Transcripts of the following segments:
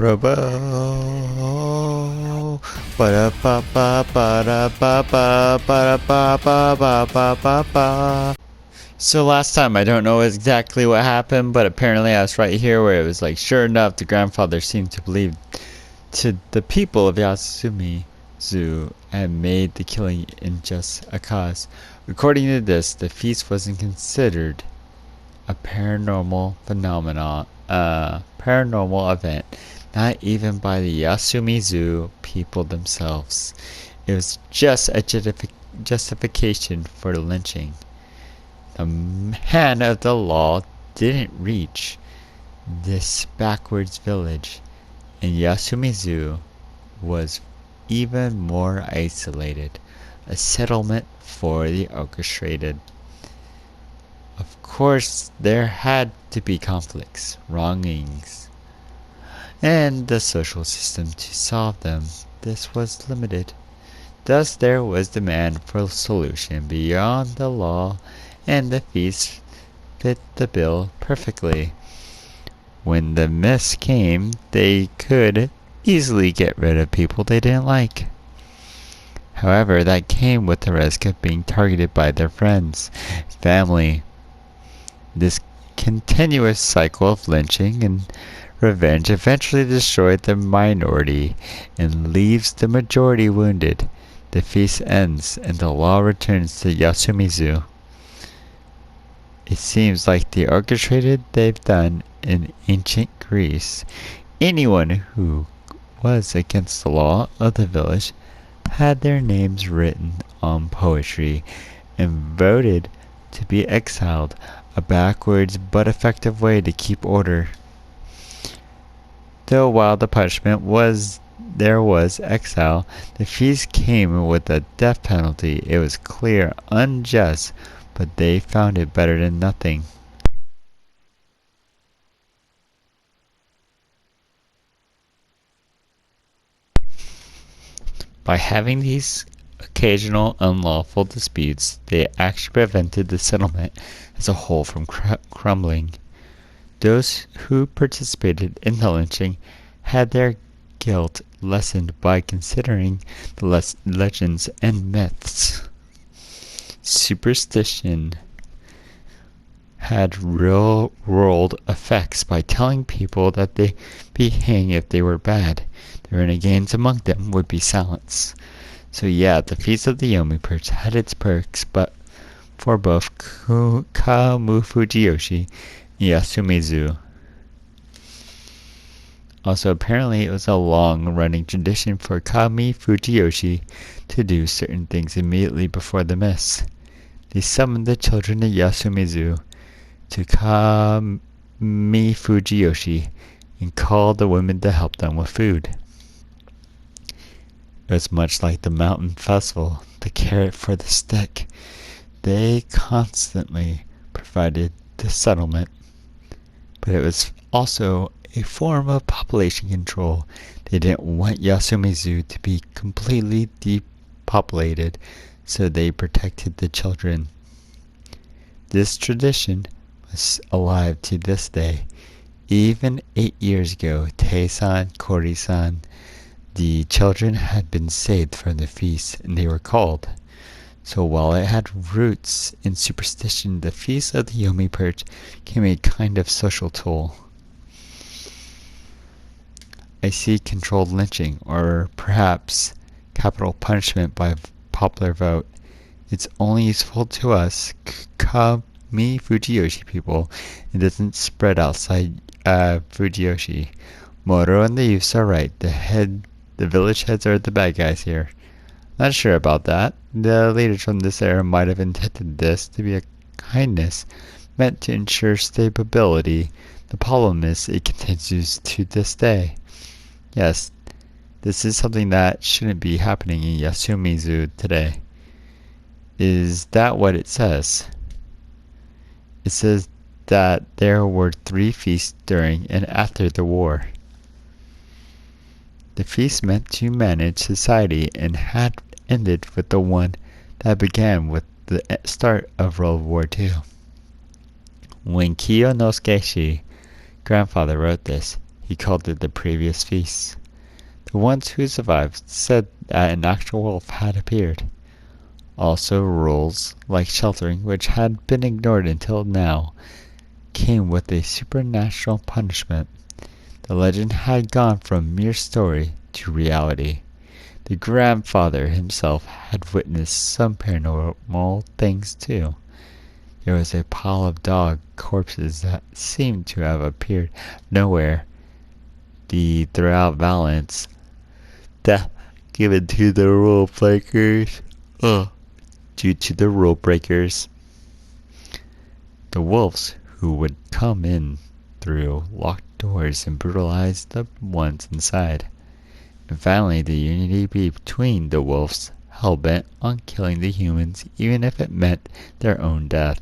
Robo. Ba ba ba ba ba ba ba ba ba ba ba ba ba. So last time, I don't know exactly what happened, but apparently I was right here where it was like, sure enough, the grandfather seemed to believe to the people of Yasumi Zoo and made the killing in just a cause. According to this, the feast wasn't considered a paranormal event, not even by the Yasumi Zoo people themselves. It was just a justification for lynching. The hand of the law didn't reach this backwards village, and Yasumizu was even more isolated, a settlement for the orchestrated. Of course, there had to be conflicts, wrongings, and the social system to solve them. This was limited. Thus there was demand for a solution beyond the law, and the feast fit the bill perfectly. When the mess came, they could easily get rid of people they didn't like. However, that came with the risk of being targeted by their friends, family. This continuous cycle of lynching and revenge eventually destroyed the minority and leaves the majority wounded. The feast ends and the law returns to Yasumizu. It seems like the orchestrated they've done in ancient Greece. Anyone who was against the law of the village had their names written on poetry and voted to be exiled, a backwards but effective way to keep order. Though while the punishment was exile, the feast came with a death penalty. It was clear, unjust, but they found it better than nothing. By having these occasional unlawful disputes, they actually prevented the settlement as a whole from crumbling. Those who participated in the lynching had their guilt lessened by considering the legends and myths. Superstition had real-world effects by telling people that they'd be hanged if they were bad. The renegades among them would be silenced. So yeah, the Feast of the Yomi Perch had its perks, but for both Kamu Fujiyoshi and Yasumizu. Also, apparently it was a long-running tradition for Kami Fujiyoshi to do certain things immediately before the mess. They summoned the children of Yasumizu to Kami Fujiyoshi and called the women to help them with food. It was much like the mountain festival, the carrot for the stick. They constantly provided the settlement, but it was also a form of population control. They didn't want Yasumizu to be completely depopulated, so they protected the children. This tradition was alive to this day. Even 8 years ago, Tei-san, Kori-san, the children had been saved from the feast, and they were called. So while it had roots in superstition, the Feast of the Yomi Perch became a kind of social tool. I see controlled lynching, or perhaps capital punishment by popular vote. It's only useful to us Kami Fujiyoshi people. It doesn't spread outside Fujiyoshi. Moro and the youths are right. The village heads are the bad guys here. Not sure about that. The leaders from this era might have intended this to be a kindness meant to ensure stability. The problem is it continues to this day. Yes, this is something that shouldn't be happening in Yasumizu today. Is that what it says? It says that there were 3 feasts during and after the war. The feast meant to manage society and had ended with the one that began with the start of World War II. When Kiyonosuke grandfather wrote this, He called it the previous feast. The ones who survived said that an actual wolf had appeared. Also, rules, like sheltering, which had been ignored until now, came with a supernatural punishment. The legend had gone from mere story to reality. The grandfather himself had witnessed some paranormal things too. There was a pile of dog corpses that seemed to have appeared nowhere. Throughout Valence, death given to the rule breakers. Due to the rule breakers. The wolves who would come in through locked doors and brutalize the ones inside. And finally, the unity between the wolves, hell-bent on killing the humans even if it meant their own death.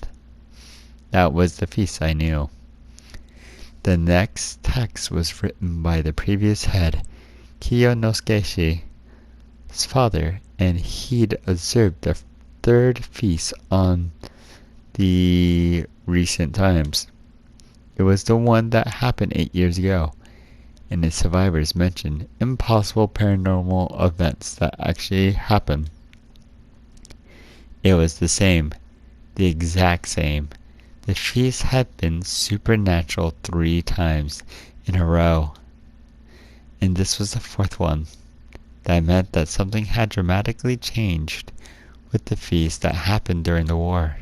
That was the feast I knew. The next text was written by the previous head, Kiyonoske's father, and he'd observed the third feast on the recent times. It was the one that happened 8 years ago, and the survivors mentioned impossible paranormal events that actually happened. It was the same, the exact same. The feast had been supernatural 3 times in a row, and this was the 4th one. That meant that something had dramatically changed with the feast that happened during the war.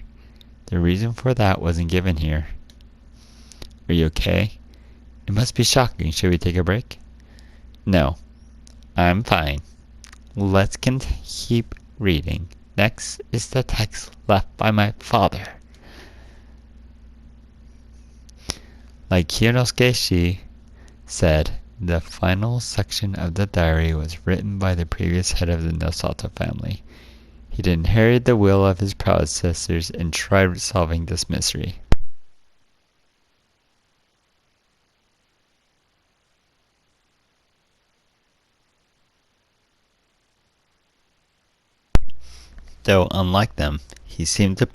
The reason for that wasn't given here. Are you okay? It must be shocking. Should we take a break? No, I'm fine. Let's keep reading. Next is the text left by my father. Like Kiyonosuke said, the final section of the diary was written by the previous head of the Nosato family. He'd inherited the will of his predecessors and tried solving this mystery. Though unlike them, he seemed to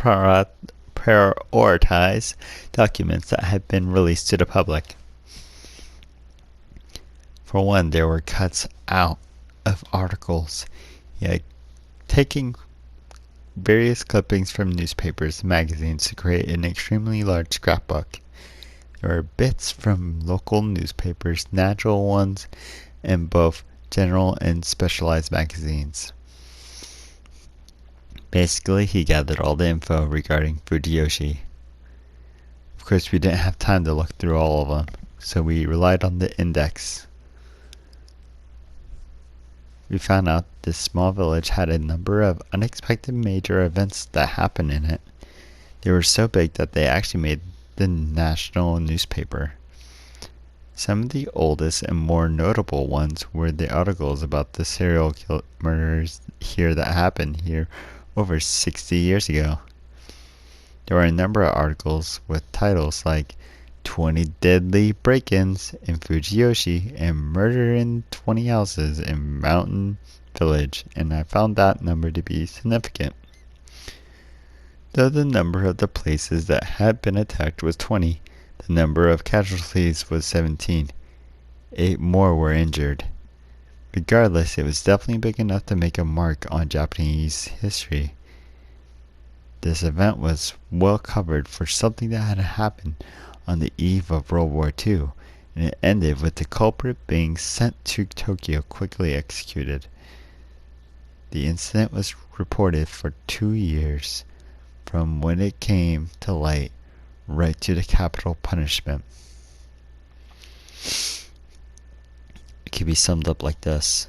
prioritize documents that had been released to the public. For one, there were cuts out of articles. He had taken various clippings from newspapers and magazines to create an extremely large scrapbook. There were bits from local newspapers, natural ones, and both general and specialized magazines. Basically, he gathered all the info regarding Fujiyoshi. Of course, we didn't have time to look through all of them, so we relied on the index. We found out this small village had a number of unexpected major events that happened in it. They were so big that they actually made the national newspaper. Some of the oldest and more notable ones were the articles about the serial murders here that happened here over 60 years ago. There were a number of articles with titles like 20 Deadly Break-ins in Fujiyoshi and Murder in 20 Houses in Mountain Village, and I found that number to be significant. Though the number of the places that had been attacked was 20, the number of casualties was 17. 8 more were injured. Regardless, it was definitely big enough to make a mark on Japanese history. This event was well covered for something that had happened on the eve of World War II, and it ended with the culprit being sent to Tokyo quickly executed. The incident was reported for 2 years, from when it came to light right to the capital punishment. It can be summed up like this.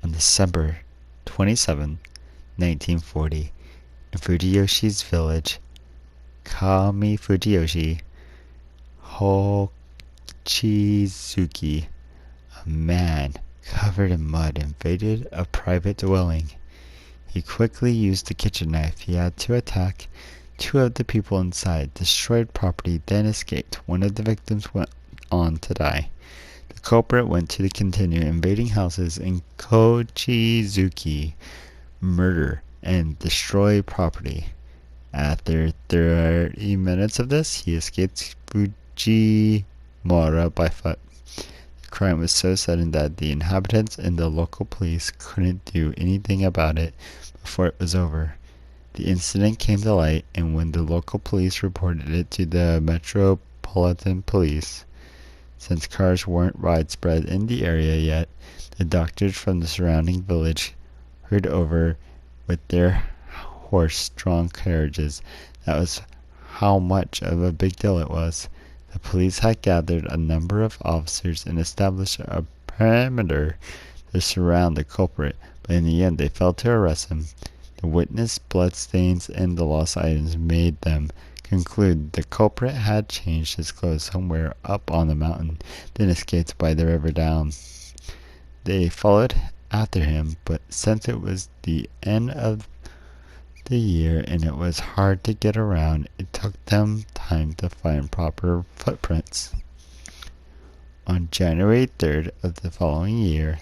On December 27, 1940, in Fujiyoshi's village, Kami Fujiyoshi, Hochizuki, a man covered in mud invaded a private dwelling. He quickly used the kitchen knife he had to attack 2 of the people inside, destroyed property, then escaped. One of the victims went on to die. The culprit went to continue invading houses in Kochizuki, murder, and destroy property. After 30 minutes of this, he escaped Fujimura by foot. The crime was so sudden that the inhabitants and the local police couldn't do anything about it before it was over. The incident came to light, and when the local police reported it to the Metropolitan Police, since cars weren't widespread in the area yet, the doctors from the surrounding village hurried over with their horse-drawn carriages. That was how much of a big deal it was. The police had gathered a number of officers and established a perimeter to surround the culprit, but in the end they failed to arrest him. The witness bloodstains and the lost items made them conclude the culprit had changed his clothes somewhere up on the mountain, then escaped by the river down. They followed after him, but since it was the end of the year and it was hard to get around, it took them time to find proper footprints. On January 3rd of the following year,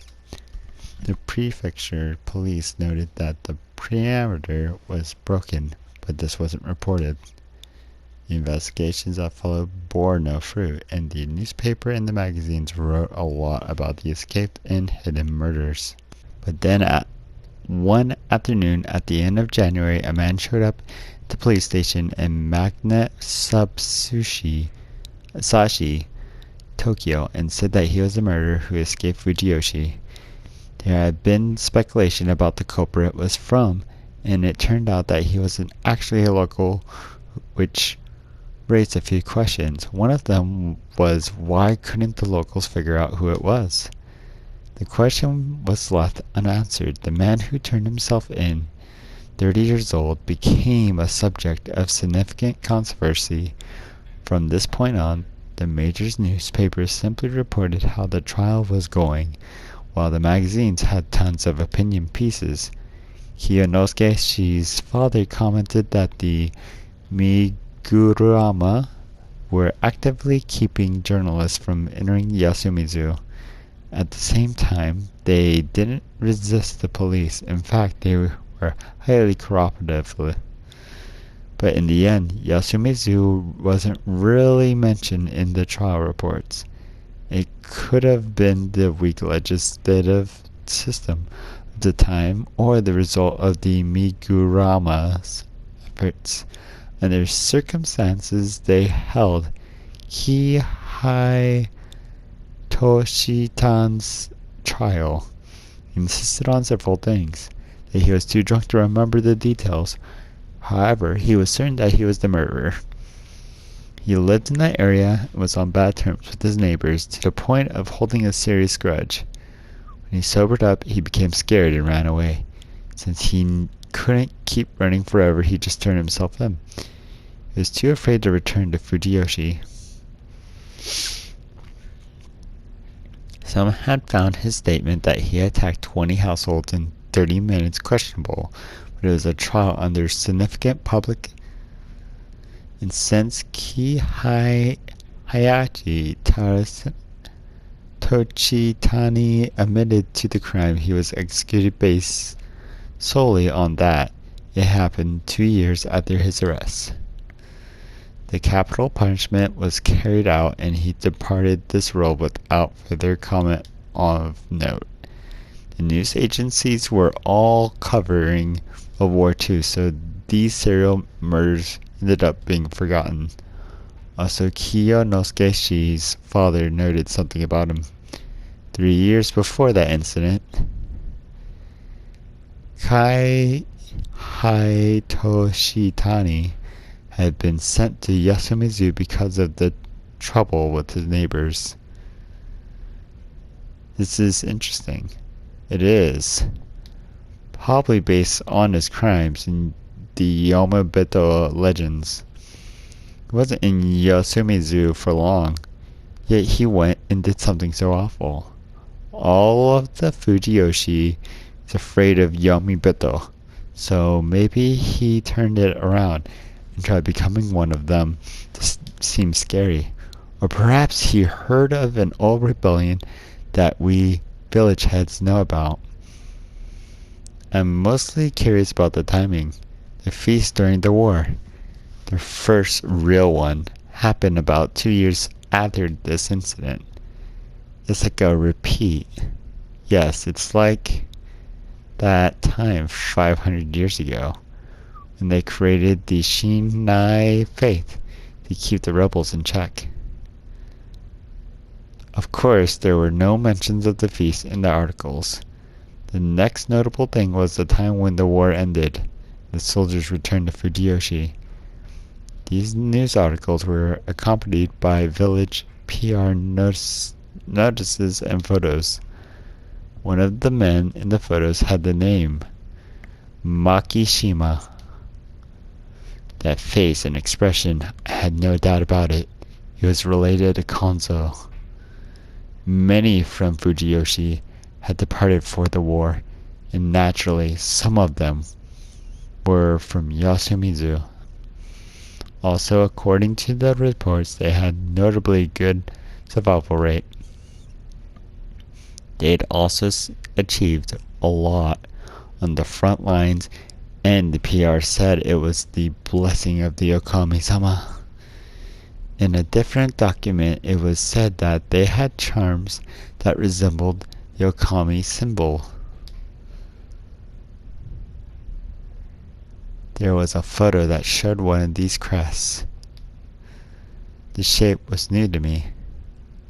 the prefecture police noted that the perimeter was broken, but this wasn't reported. The investigations that followed bore no fruit, and the newspaper and the magazines wrote a lot about the escaped and hidden murders. But then one afternoon at the end of January, a man showed up at the police station in Magnet Sashi, Tokyo, and said that he was the murderer who escaped Fujiyoshi. There had been speculation about the culprit was from, and it turned out that he wasn't actually a local, which raised a few questions. One of them was, why couldn't the locals figure out who it was? The question was left unanswered. The man who turned himself in, 30 years old, became a subject of significant controversy. From this point on, the major newspapers simply reported how the trial was going, while the magazines had tons of opinion pieces. Kiyonosuke-shi's father commented that the Migurama were actively keeping journalists from entering Yasumizu. At the same time, they didn't resist the police. In fact, they were highly cooperative. But in the end, Yasumizu wasn't really mentioned in the trial reports. It could have been the weak legislative system of the time, or the result of the Migurama's efforts. Under circumstances, they held Kihei Toshitan's trial. He insisted on several things. That he was too drunk to remember the details. However, he was certain that he was the murderer. He lived in that area and was on bad terms with his neighbors, to the point of holding a serious grudge. When he sobered up, he became scared and ran away. Since he couldn't keep running forever, he just turned himself in. He was too afraid to return to Fujiyoshi. Some had found his statement that he attacked 20 households in 30 minutes questionable, but it was a trial under significant public. And since Hayachi Tochitani admitted to the crime, he was executed based solely on that. It happened 2 years after his arrest. The capital punishment was carried out, and he departed this world without further comment of note. The news agencies were all covering World War II, so these serial murders ended up being forgotten. Also, Kiyonosuke-shi's father noted something about him. 3 years before that incident, Kaihei Toshitani had been sent to Yasumizu because of the trouble with his neighbors. This is interesting. It is. Probably based on his crimes in the Yomobito legends. He wasn't in Yasumizu for long, yet he went and did something so awful. All of the Fujiyoshi is afraid of Yomobito, so maybe he turned it around and tried becoming one of them. This seems scary. Or perhaps he heard of an old rebellion that we village heads know about. I'm mostly curious about the timing. The feast during the war. The first real one happened about 2 years after this incident. It's like a repeat. Yes, it's like that time 500 years ago when they created the Shinai faith to keep the rebels in check. Of course, there were no mentions of the feast in the articles. The next notable thing was the time when the war ended. The soldiers returned to Fujiyoshi. These news articles were accompanied by village PR notices and photos. One of the men in the photos had the name Makishima. That face and expression, I had no doubt about it. He was related to Konzo. Many from Fujiyoshi had departed for the war, and naturally some of them were from Yasumizu. Also, according to the reports, they had notably good survival rate. They had also achieved a lot on the front lines, and the PR said it was the blessing of the Okami-sama. In a different document, it was said that they had charms that resembled the Okami symbol. There was a photo that showed one of these crests. The shape was new to me.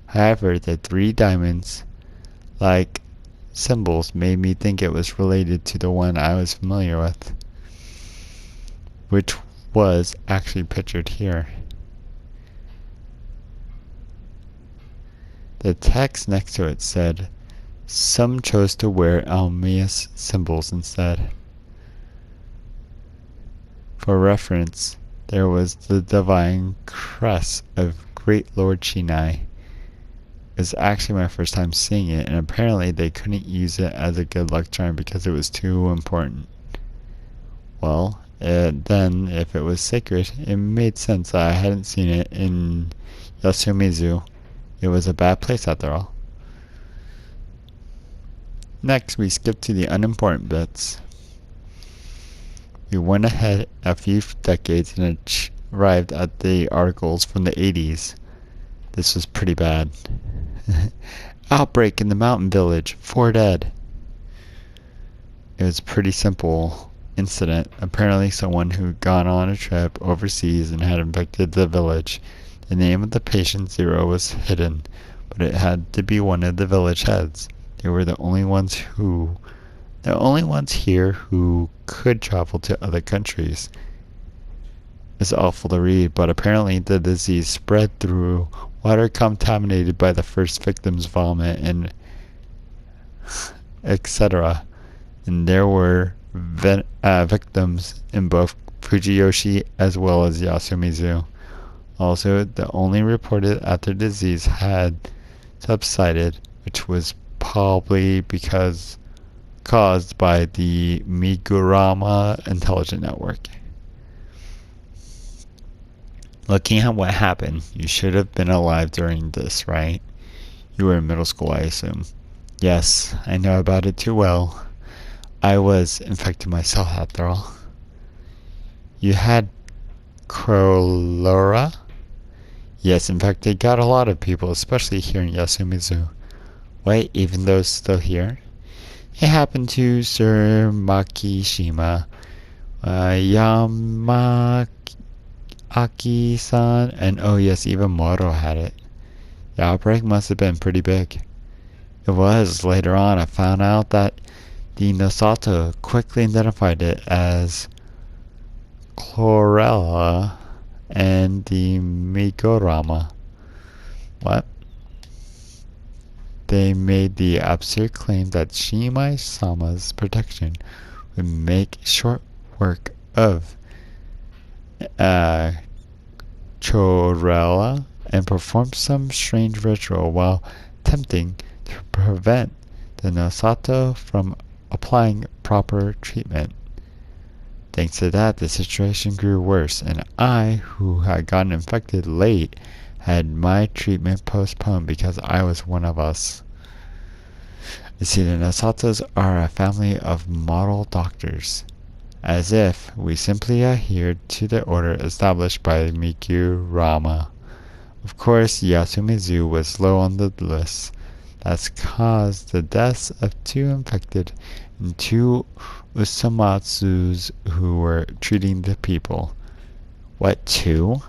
However, the 3 diamonds like symbols made me think it was related to the one I was familiar with, which was actually pictured here. The text next to it said, "Some chose to wear Almius symbols instead." For reference, there was the divine crest of Great Lord Shinai. It was actually my first time seeing it, and apparently they couldn't use it as a good luck charm because it was too important. Well, then, if it was sacred, it made sense that I hadn't seen it in Yasumizu. It was a bad place after all. Next, we skip to the unimportant bits. We went ahead a few decades and arrived at the articles from the 80s. This was pretty bad. Outbreak in the mountain village, 4 dead. It was a pretty simple incident. Apparently someone who had gone on a trip overseas and had infected the village. The name of the patient 0 was hidden, but it had to be one of the village heads. They were the only ones here who could travel to other countries. It's awful to read, but apparently the disease spread through water contaminated by the first victim's vomit and etc. And there were victims in both Fujiyoshi as well as Yasumizu. Also, the only reported after disease had subsided, which was probably caused by the Migurama intelligent network. Looking at what happened, you should have been alive during this, right? You were in middle school, I assume. Yes, I know about it too well. I was infected myself after all. You had cholera? Yes, in fact, it got a lot of people, especially here in Yasumizu. Wait, even those still here? It happened to Sir Makishima, Yamaki-san, and oh yes, even Moro had it. The outbreak must have been pretty big. It was. Later on, I found out that the Nosato quickly identified it as chlorella and the Migorama. What? They made the absurd claim that Shimai-sama's protection would make short work of chlorella and perform some strange ritual while attempting to prevent the Nosato from applying proper treatment. Thanks to that, the situation grew worse, and I, who had gotten infected late, had my treatment postponed because I was one of us. You see, the Nosatos are a family of model doctors, as if we simply adhered to the order established by Mikurama. Of course, Yasumizu was low on the list. that's caused the deaths of 2 infected and 2 Usamatsus who were treating the people. What, 2?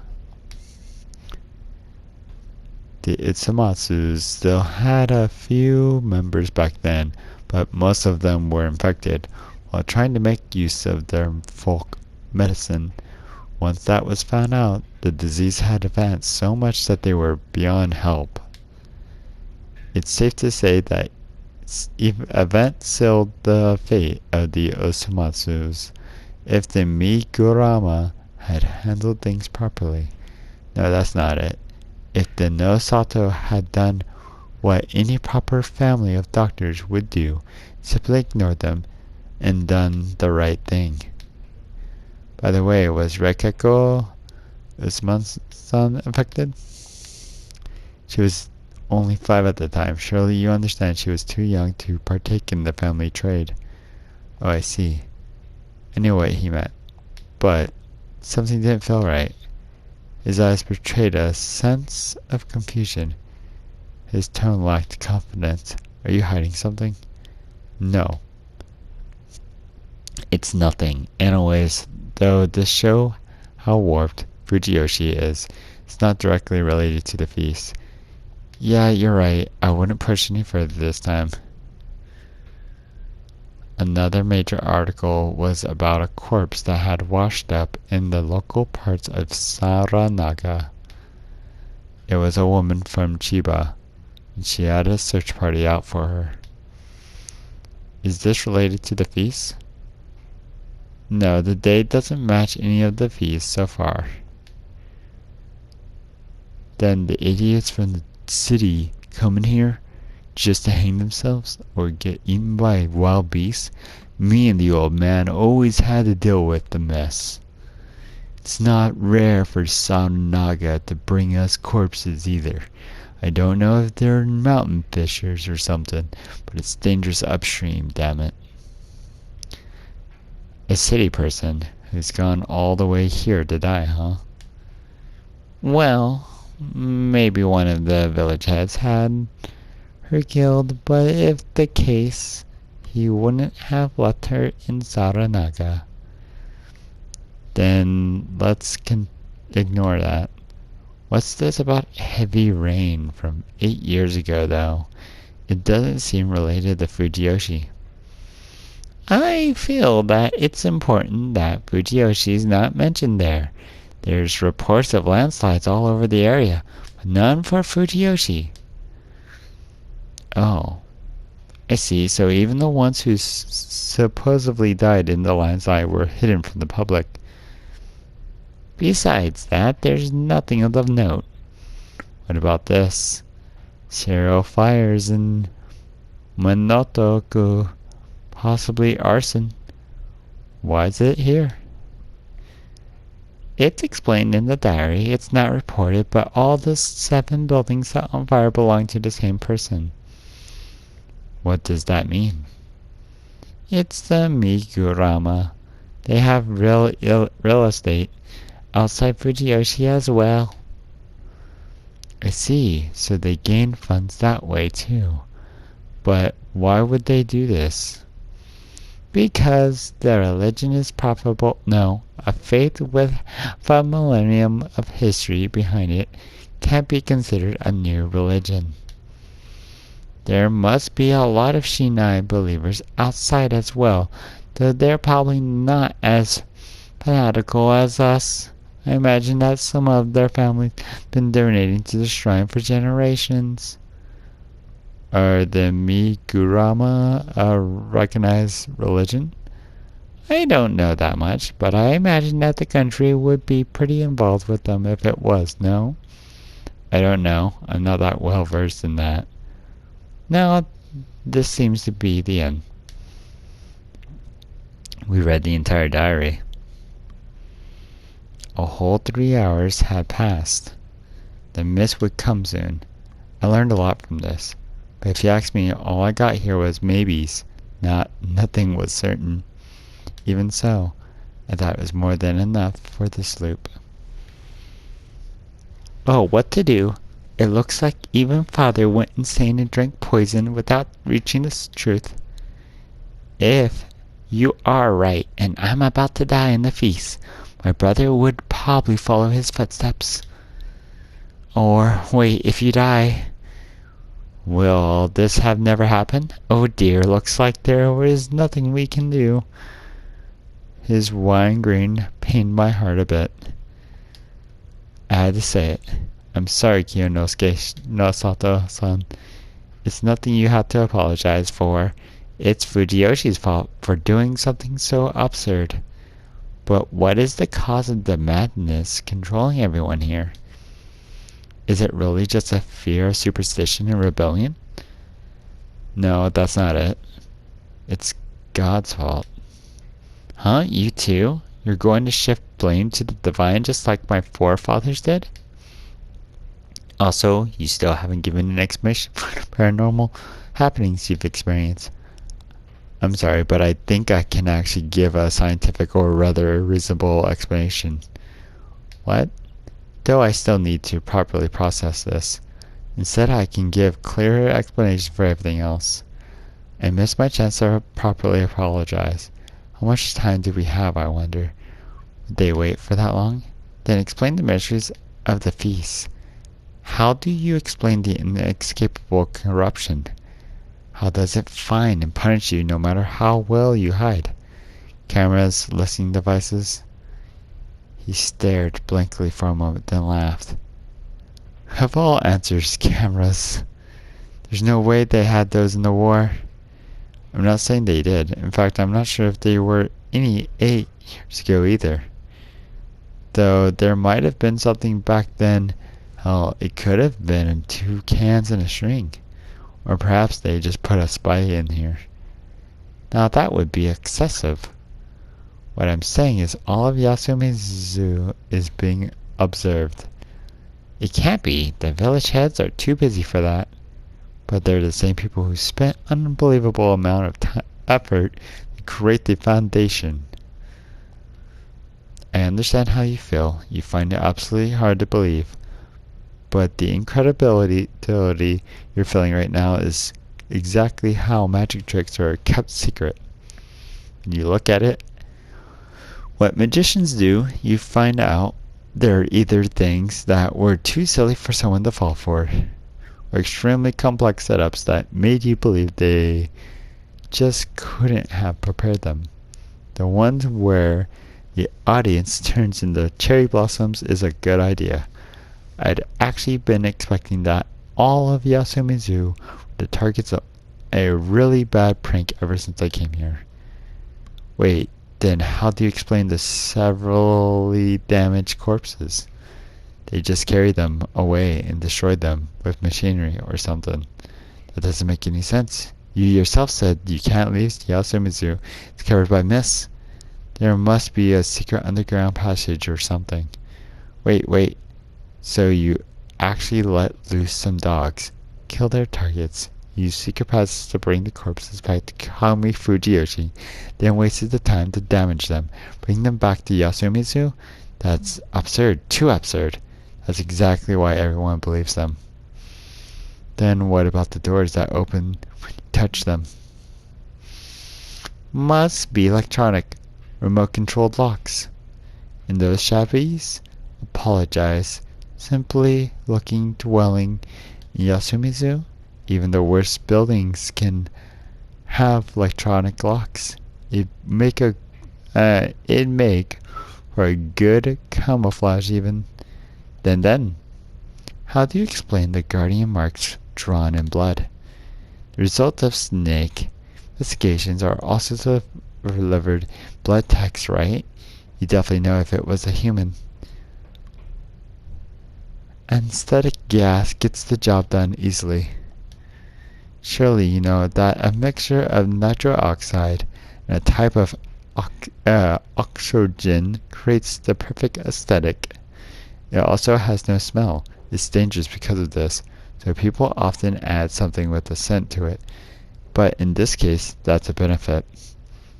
The Itsumatsus still had a few members back then, but most of them were infected. While trying to make use of their folk medicine, once that was found out, the disease had advanced so much that they were beyond help. It's safe to say that event sealed the fate of the Osamatsus if the Migurama had handled things properly. No, that's not it. If the Nosato had done what any proper family of doctors would do, simply ignored them and done the right thing. By the way, was Rekeko Usman-san affected? She was only 5 at the time. Surely you understand she was too young to partake in the family trade. Oh, I see. I knew what he meant. But something didn't feel right. His eyes betrayed a sense of confusion. His tone lacked confidence. Are you hiding something? No. It's nothing. Anyways, though this show how warped Fujiyoshi is, it's not directly related to the feast. Yeah, you're right. I wouldn't push any further this time. Another major article was about a corpse that had washed up in the local parts of Saranaga. It was a woman from Chiba, and she had a search party out for her. Is this related to the feast? No, the date doesn't match any of the feasts so far. Then the idiots from the city coming here just to hang themselves or get eaten by wild beasts? Me and the old man always had to deal with the mess. It's not rare for Saranaga to bring us corpses either. I don't know if they're mountain fishers or something, but it's dangerous upstream, damn it. A city person who's gone all the way here to die, huh? Well, maybe one of the village heads had her killed, but if the case, he wouldn't have left her in Saranaga. Then let's ignore that. What's this about heavy rain from 8 years ago, though? It doesn't seem related to Fujiyoshi. I feel that it's important that Fujiyoshi's not mentioned there. There's reports of landslides all over the area, but none for Fujiyoshi. Oh, I see. So even the ones who supposedly died in the landslide were hidden from the public. Besides that, there's nothing of note. What about this? Serial fires in Monotoku. Possibly arson. Why is it here? It's explained in the diary. It's not reported, but all the 7 buildings set on fire belong to the same person. What does that mean? It's the Migurama. They have real estate outside Fujiyoshi as well. I see. So they gain funds that way too. But why would they do this? Because their religion is profitable. No, a faith with a millennium of history behind it can't be considered a new religion. There must be a lot of Shinai believers outside as well, though they're probably not as fanatical as us. I imagine that some of their families have been donating to the shrine for generations. Are the Migurama a recognized religion? I don't know that much, but I imagine that the country would be pretty involved with them if it was, no? I don't know. I'm not that well versed in that. Now, this seems to be the end. We read the entire diary. A whole 3 hours had passed. The mist would come soon. I learned a lot from this. But if you ask me, all I got here was maybes. Nothing was certain. Even so, I thought it was more than enough for the sloop. Oh, what to do? It looks like even Father went insane and drank poison without reaching the truth. If you are right and I'm about to die in the feast, my brother would probably follow his footsteps. Or, wait, if you die, will this have never happened? Oh dear, looks like there is nothing we can do. His wine grain pained my heart a bit. I had to say it. I'm sorry, Kiyonosuke no Sato-san. It's nothing you have to apologize for. It's Fujiyoshi's fault for doing something so absurd. But what is the cause of the madness controlling everyone here? Is it really just a fear of superstition and rebellion? No, that's not it. It's God's fault. Huh? You too? You're going to shift blame to the divine just like my forefathers did? Also, you still haven't given an explanation for the paranormal happenings you've experienced. I'm sorry, but I think I can actually give a scientific or rather reasonable explanation. What? Though I still need to properly process this. Instead, I can give clearer explanation for everything else. I missed my chance to properly apologize. How much time do we have, I wonder? Would they wait for that long? Then explain the mysteries of the feast. How do you explain the inescapable corruption? How does it find and punish you no matter how well you hide? Cameras, listening devices? He stared blankly for a moment, then laughed. Of all answers, cameras. There's no way they had those in the war. I'm not saying they did. In fact, I'm not sure if they were any 8 years ago either. Though there might have been something back then. Hell, it could have been 2 cans and a string. Or perhaps they just put a spy in here. Now that would be excessive. What I'm saying is all of Yasumi's zoo is being observed. It can't be. The village heads are too busy for that. But they're the same people who spent an unbelievable amount of effort to create the foundation. I understand how you feel. You find it absolutely hard to believe. But the incredibility you're feeling right now is exactly how magic tricks are kept secret. When you look at it, what magicians do, you find out they're either things that were too silly for someone to fall for, or extremely complex setups that made you believe they just couldn't have prepared them. The ones where the audience turns into cherry blossoms is a good idea. I'd actually been expecting that all of Yasumizu were the targets of a really bad prank ever since I came here. Wait, then how do you explain the severely damaged corpses? They just carried them away and destroyed them with machinery or something. That doesn't make any sense. You yourself said you can't leave Yasumizu. It's covered by mist. There must be a secret underground passage or something. Wait. So you actually let loose some dogs, kill their targets, use secret passes to bring the corpses back to Kami Fujiyoshi, then wasted the time to damage them, bring them back to Yasumizu? That's absurd, too absurd. That's exactly why everyone believes them. Then what about the doors that open when you touch them? Must be electronic, remote-controlled locks. And those shabbies? Apologize. Simply looking dwelling in Yasumizu, even the worst buildings can have electronic locks. It'd make for a good camouflage even. Then, how do you explain the guardian marks drawn in blood? The result of snake investigations are also delivered blood text, right? You definitely know if it was a human. Anesthetic gas gets the job done easily. Surely you know that a mixture of nitric oxide and a type of oxygen creates the perfect aesthetic. It also has no smell. It's dangerous because of this, so people often add something with a scent to it. But in this case, that's a benefit.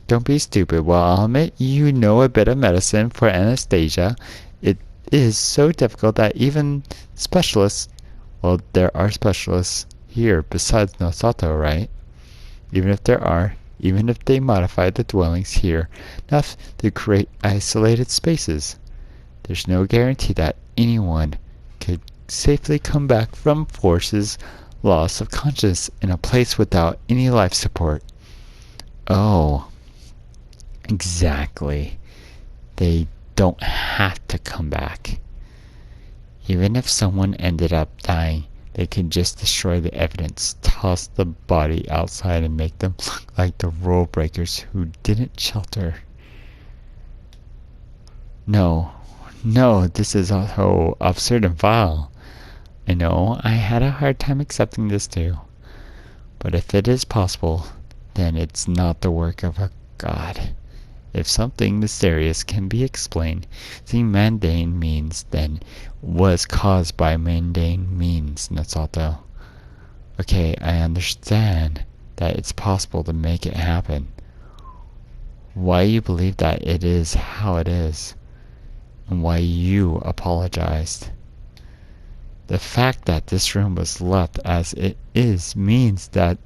Don't be stupid. Well, I'll admit you know a bit of medicine for anesthesia. It is so difficult that even specialists Well, there are specialists here besides Nosato, right? Even if there are, even if they modify the dwellings here enough to create isolated spaces, there's no guarantee that anyone could safely come back from forces loss of consciousness in a place without any life support. Oh, exactly. They don't have to come back. Even if someone ended up dying, they could just destroy the evidence, toss the body outside, and make them look like the rule breakers who didn't shelter. No, this is so absurd and vile. I know I had a hard time accepting this too. But if it is possible, then it's not the work of a god. If something mysterious can be explained using mundane means, then was caused by mundane means, Natsuto. Okay, I understand that it's possible to make it happen. Why you believe that it is how it is, and why you apologized. The fact that this room was left as it is means that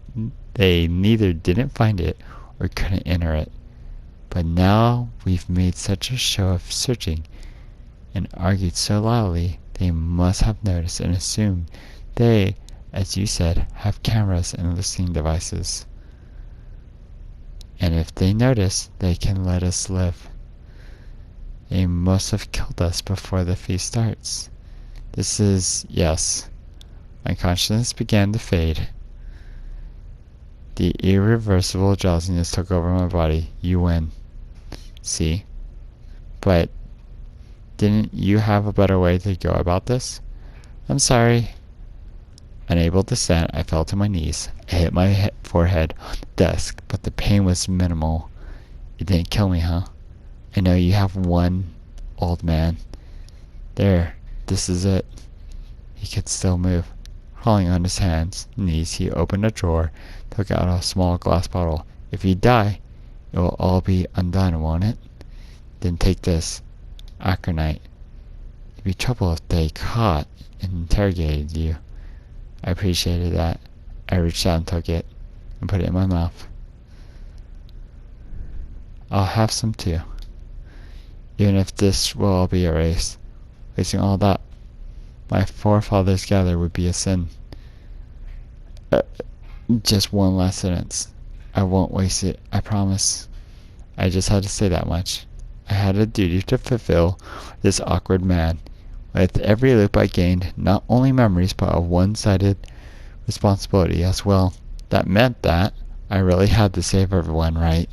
they neither didn't find it or couldn't enter it. But now we've made such a show of searching and argued so loudly, they must have noticed and assumed they, as you said, have cameras and listening devices. And if they notice, they can let us live. They must have killed us before the feast starts. This is, yes. My consciousness began to fade. The irreversible drowsiness took over my body. You win. See? But didn't you have a better way to go about this? I'm sorry. Unable to stand, I fell to my knees. I hit my forehead on the desk, but the pain was minimal. It didn't kill me, huh? I know you have one, old man. There, this is it. He could still move. Crawling on his hands and knees, he opened a drawer, took out a small glass bottle. If you die, it will all be undone, won't it? Then take this. Acronite. It'd be trouble if they caught and interrogated you. I appreciated that. I reached out and took it and put it in my mouth. I'll have some too. Even if this will all be erased. Wasting all that my forefathers gathered would be a sin. Just one last sentence. I won't waste it, I promise. I just had to say that much. I had a duty to fulfill this awkward man. With every loop I gained not only memories but a one-sided responsibility as well. That meant that I really had to save everyone, right?